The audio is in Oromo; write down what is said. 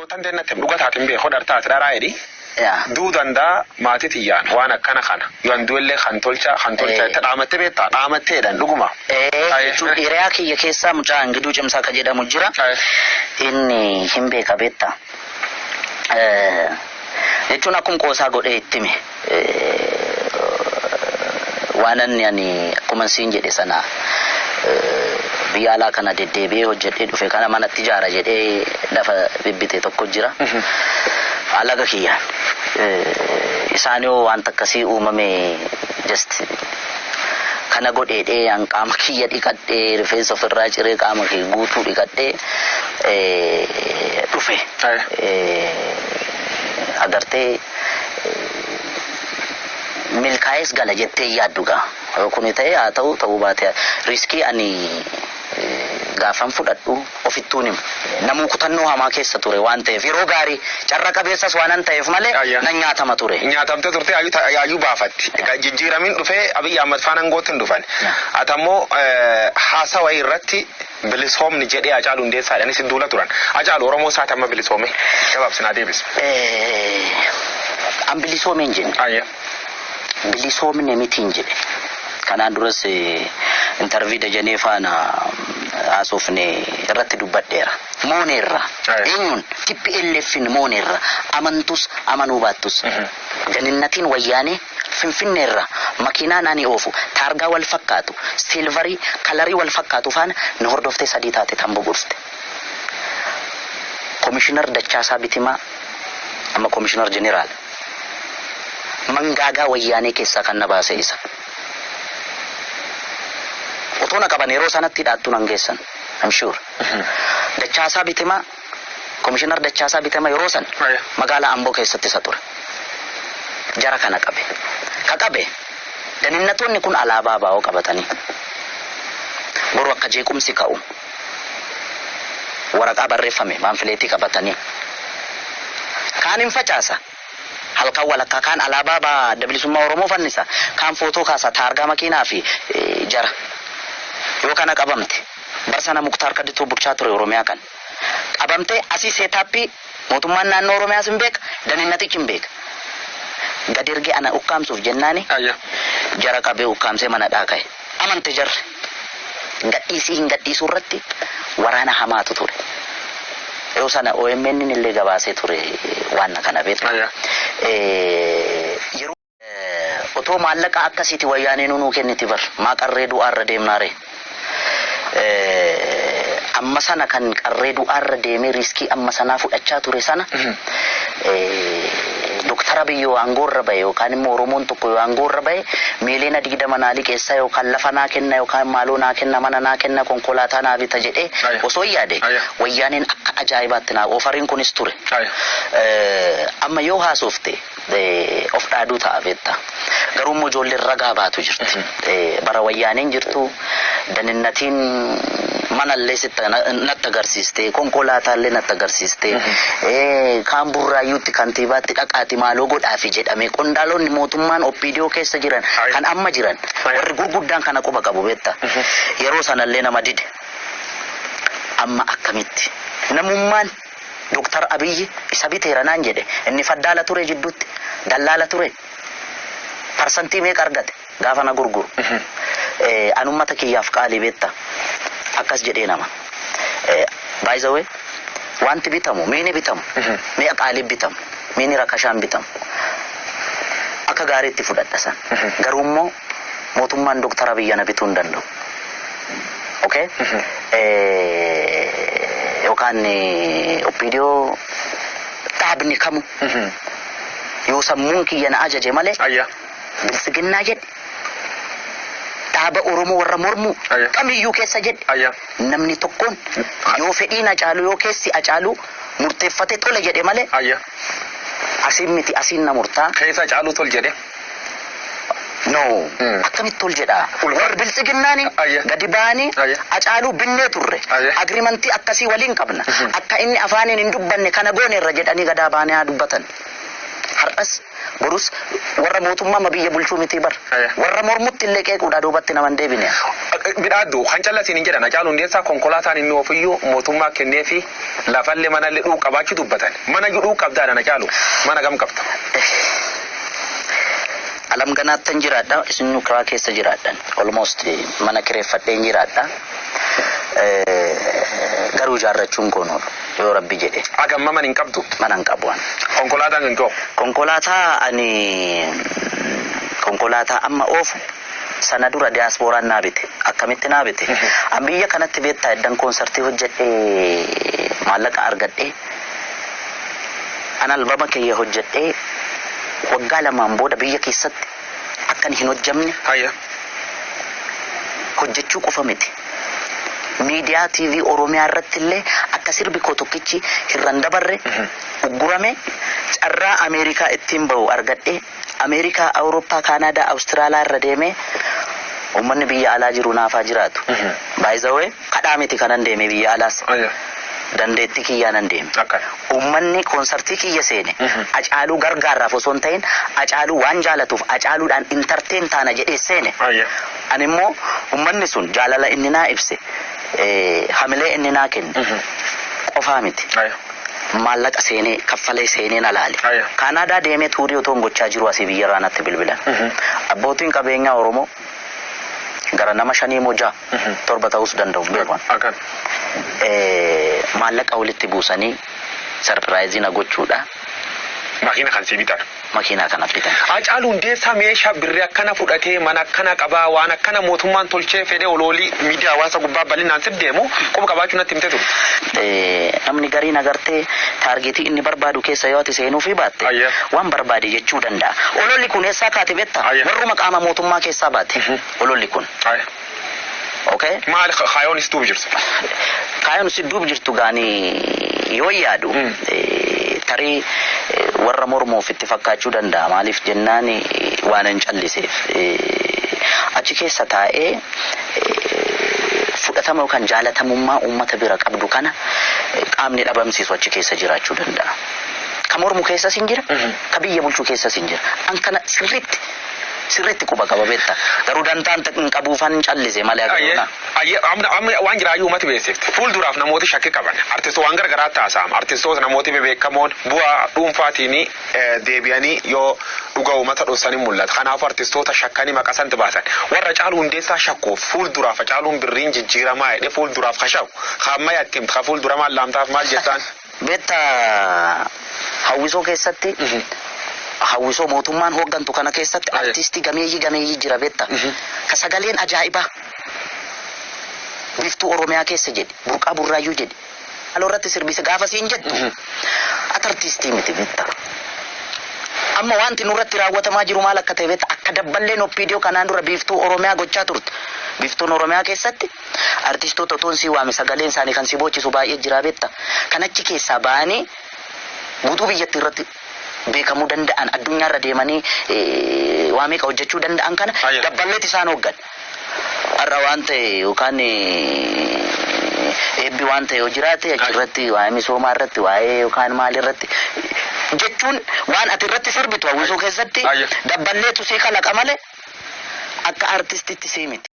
tan dennatti dhuga taatin bee hodhartaa tidaraa edi duudanda maatitiyaan waan akkana kana yoon duwellee kan tolcha itti dhaamatte beektaa dhaamatteedhaan dhuguma. Hiriyaa kiyya keessaa mucaa Ingiduu Cimsaa ka jedhamu jira. Inni hin beeka beektaa. Jechuun akkuma qoosaa godhee ittime. Waan ani akkuma siin jedhe sana biyya alaa kana deddeebi'ee hojjedhee dhufe kana manatti ijaara jedhee lafa bibbite tokko jira. Alaga kiyya isaanii wanta akkasii uumame just kana godheedhee an qaama kiyya dhiqadhee rifeensa ofirraa ciree qaama kiyya guutuu dhiqadhee dhufe agartee milkaa'es gala jettee yaadduga kun ta'e haa ta'uu baate riskii ani gaafan fudhadhu ofittuun himu namuu kutannoo hamaa keessa ture waan ta'eef yeroo gaarii carra qabeessas waan ta'eef malee nan nyaatama ture. Nyaatamte turte ayyuu baafatti. Jijjiiramin dhufee Abiy Ahmed faana gootin dhufan. Atammoo haasawa irratti bilisoomni jedhee Hacaaluu Hundeessaadhaan isin duula turan. Hacaaluu Oromoo isaati amma bilisoome. Gabaabsinaa deebis. An bilisoomeen jenne. Bilisoomne mitiin jedhe. Kanaan duras interview Dajanee faana haasofne irratti dubbadheera. Mooneerra eenyuun TPLFin mooneerra amantus amanuu baattus ganinnatiin wayyaanee Finfinneerra makiinaan ani oofu taargaa wal fakkaatu silvarii kalarii wal fakkaatu faana na hordoftee sadii taate tambo burste. Komishinar Dachaasaa Bitimaa amma komishinar jeneraal mangaagaa wayyaanee keessaa kan na baase isa. Otona qaban yeroo sanatti dhaattuu nan geessan. I'm sure. Dachaasaa Bitimaa komishinar Dachaasaa Bitimaa yeroo san magaalaa Amboo keessatti isa ture. Jara kana qabe. Ka qabe daninnatoonni kun alaabaa baa'oo qabatanii. Boru akka jeequmsi ka'u. Waraqaa barreeffame maanfileetii qabatanii. Kaan hin facaasa. Halkan walakkaa kaan alaabaa baa Bilisummaa Oromoo fannisa. Kaan footoo kaasa taargaa makiinaa fi jara. Yoo kana qabamte barsana Muktaar Kadituu bulchaa ture Oromiyaa kan qabamte asii seetaappii mootummaan naannoo Oromiyaa sin beeka daninnatichi hin beeka. Gad ergee ana ukkaamsuuf jennaani jara qabee ukkaamsee mana dhaaqaye amante jarre gadhiisii hin gadhiisuu irratti waraana hamaatu ture. Yeroo sana OMN illee gabaasee ture waan kana beektu. Yeroo otoo maallaqa akkasiiti wayyaanee nuu kenniti bar maa qarree du'aarra deemnaare. Amma sana kan qarree du'aarra deemee riskii amma sanaa fudhachaa ture sana Dr. Abiy aangoorra bahe yookaan immoo Oromoon tokko aangoorra bahe miiliina 20 naa liqeessa yookaan lafa naa kenna yookaan maaloo naa kenna mana naa kenna konkolaataa naa bita jedhee osoo yaade wayyaaneen akka ajaa'ibaatti naa ofariin kunis ture. Amma yoo haasofte of dhaaduu ta'a beektaa. Garuu immoo ijoolleen ragaa baatu jirti. Bara wayyaaneen jirtu daninnatiin manallee natti agarsiiste konkolaataallee natti agarsiiste kaan burraayyuutti kantiibaatti dhaqaati maaloo godhaafi jedhame qondaalonni mootummaan OPDO keessa jiran kan amma jiran warri gurguddaan kana quba qabu beektaa. Yeroo sanallee nama dide amma akkamitti namummaan Dr. Abiy isa biteera naan jedhe inni faddaala ture jidduutti dallaala ture parsantii meeqa argate gaafa na gurguru anummata kiyyaaf qaalii beektaa. Akkas jedhee nama. By the way, wanti bitamu, miini bitamu, mi'a qaalii bitamu, miini rakashaan bitamu. Akka gaariitti fudhadha san. Garuu immoo mootummaan Dr. Abiy na bituu hin danda'u. Okay? Yookaan OPDO dhaabni kamu yoo sammuun kiyya na ajaje malee bilisiginnaa jedhe. Dhaaba Oromoo warra mormu kamiyyuu keessa jedhe namni tokkoon yoo fedhiin Hacaaluu yoo keessi Hacaaluu murteeffate tole jedhe malee asiin miti asiin na murtaa keessa Hacaaluu tol jedhe no akkamitti tol jedha warri bilisiginnaani gadi ba'anii Hacaaluu binnee turre agriimantii akkasii waliin qabna akka inni afaaniin hin dubbanne kana gooneerra jedhanii gadaa baanee haa dubbatan har'as borus warra mootummaa ma biyya bulchuu miti bar warra mormutti illee qeequudha duubatti naman deebine midhaaddu kan callasiin hin jedhan Hacaaluu Hundeessaa konkolaataan inni ofiyyuu mootummaa kennee fi lafallee mana illee dhuu qabaachuu dubbatan mana dhuu qabdaadhaan Hacaaluu mana gam qabda. Alam ganaattan jiraadha isin nukaa keessa jiraadhan almost mana kireeffadheen jiraadha. Garuu ijaarrachuun koonoo yoo rabbi jedhe. Agamma man hin qabdu. Mana hin qabu. Konkolaataan hin qabu. Konkolaataa amma oofu sana dura diyaaspooraan naabite akkamitti naabite. An biyya kanatti beektaa eddan koonsartii hojjedhee maallaqa argadhee an albama kiyya hojjedhee waggaa lamaan booda biyya keessatti akkan hin hojjamne. Hojjechuu qofa miti. Miidiyaa TV Oromiyaa irratti illee akka sirbi koo tokkichi hirran dabarre uggurame carraa Ameerikaa ittiin bahu argadhe Ameerikaa, Awurooppaa, Kaanaadaa, Awustiraaliyaa irra deemee uummanni biyya alaa jiru naafaa jiraatu. By the way kadhaa miti kanan deeme biyya alaas. Dandeettii kiyyaanan deeme. Uummanni koonsartii kiyya seene Hacaaluu gargaaraaf osoo hin ta'in Hacaaluu waan jaalatuuf Hacaaluudhaan intarteen taana jedhee seene. Ani immoo uummanni sun jaalala inni naa ibse hamilee inni naa kenne qofaa miti. Maallaqa seenee kaffalee seenee na laale. Kaanaadaa deemee tuurii otoo gochaa jiru asii biyya raanatti bilbilan. Abbootiin qabeenyaa Oromoo gara nama 5 moo 6 7 ta'us danda'u beekan. Maallaqa walitti buusanii sarpiraayizii na gochuudha. Makiina kan si bitan. Makiinaa kana bitan. Hacaaluu Hundeessaa meeshaa birrii akkana fudhatee mana akkana qabaa waan akkana mootummaan tolchee fedhee oloolii miidiyaa hawaasa gubbaa bal'inaan si deemu qofa qabaachuu natti himte ture. Namni gariin agartee taargeetii inni barbaadu keessa yoo ati seenuu fi baatte waan barbaade jechuu danda'a. Ololli kun eessaa kaate beektaa? Warruma qaama mootummaa keessaa baate. Ololli kun. Okay. Maal kaayoon si duuba jirtu? Kaayoon si duuba jirtu gaanii yoo yaadu tarii warra mormuuf itti fakkaachuu danda'a. Maaliif jennaan waan hin calliseef achi keessa taa'ee fudhatama yookaan jaalatamummaa uummata bira qabdu kana qaamni dhabamsiisu achi keessa jiraachuu danda'a. Ka mormu keessas hin jira, ka biyya bulchuu keessas hin jira. An kana sirriitti quba qaba beektaa. Garuu dantaan hin qabuufan callise malee agaruna. Amma waan jiraayyuu uummati beeksifte. Fuulduraaf namooti shakkii qaban. Artistoota waan garagaraa taasifama. Artistoota namooti beekamoon bu'aa dhuunfaatiin deebi'anii yoo dhuga uummata dhoksanii mul'ata. Kanaaf artistoota shakkanii maqasanti baasan. Warra Hacaaluu Hundeessaa shakkuuf fuulduraaf Hacaaluun birriin jijjiiramaa jedhee fuulduraaf kashaa'u. Hamma yattimti ka fuulduramaan laamtaaf maal jettaan? Beektaa hawwisoo keessatti. Hawwisoo mootummaan hooggantu kana keessatti artistii gameeyyii jira beektaa. Ka sagaleen ajaa'ibaa. Biiftuu Oromiyaa keessa jedhe burqaa burraayyuu jedhe aloorratti sirbise gaafa siin jettu ati artistii miti beektaa. Amma wanti nurratti raawwatamaa jiru maal akka ta'e beektaa akka dabballeen oppiidiyoo kanaan dura biiftuu Oromiyaa gochaa turte. Biiftuun Oromiyaa keessatti artistoota otoon si waame sagaleen isaanii kan si boochisu baay'ee jira beektaa. Kan achi keessaa ba'anii guutuu biyyattii irratti beekamuu danda'an addunyaarra deemanii waa meeqa hojjechuu danda'an kana dabballeet isaan hooggan. Har'a waan ta'e yookaan eebbi waan ta'e yoo jiraate achirratti waa'ee misoomaa irratti waa'ee yookaan maal irratti jechuun waan ati irratti sirbitu hawwisoo keessatti dabballeetu sii kalaqa malee akka artistitti sii miti.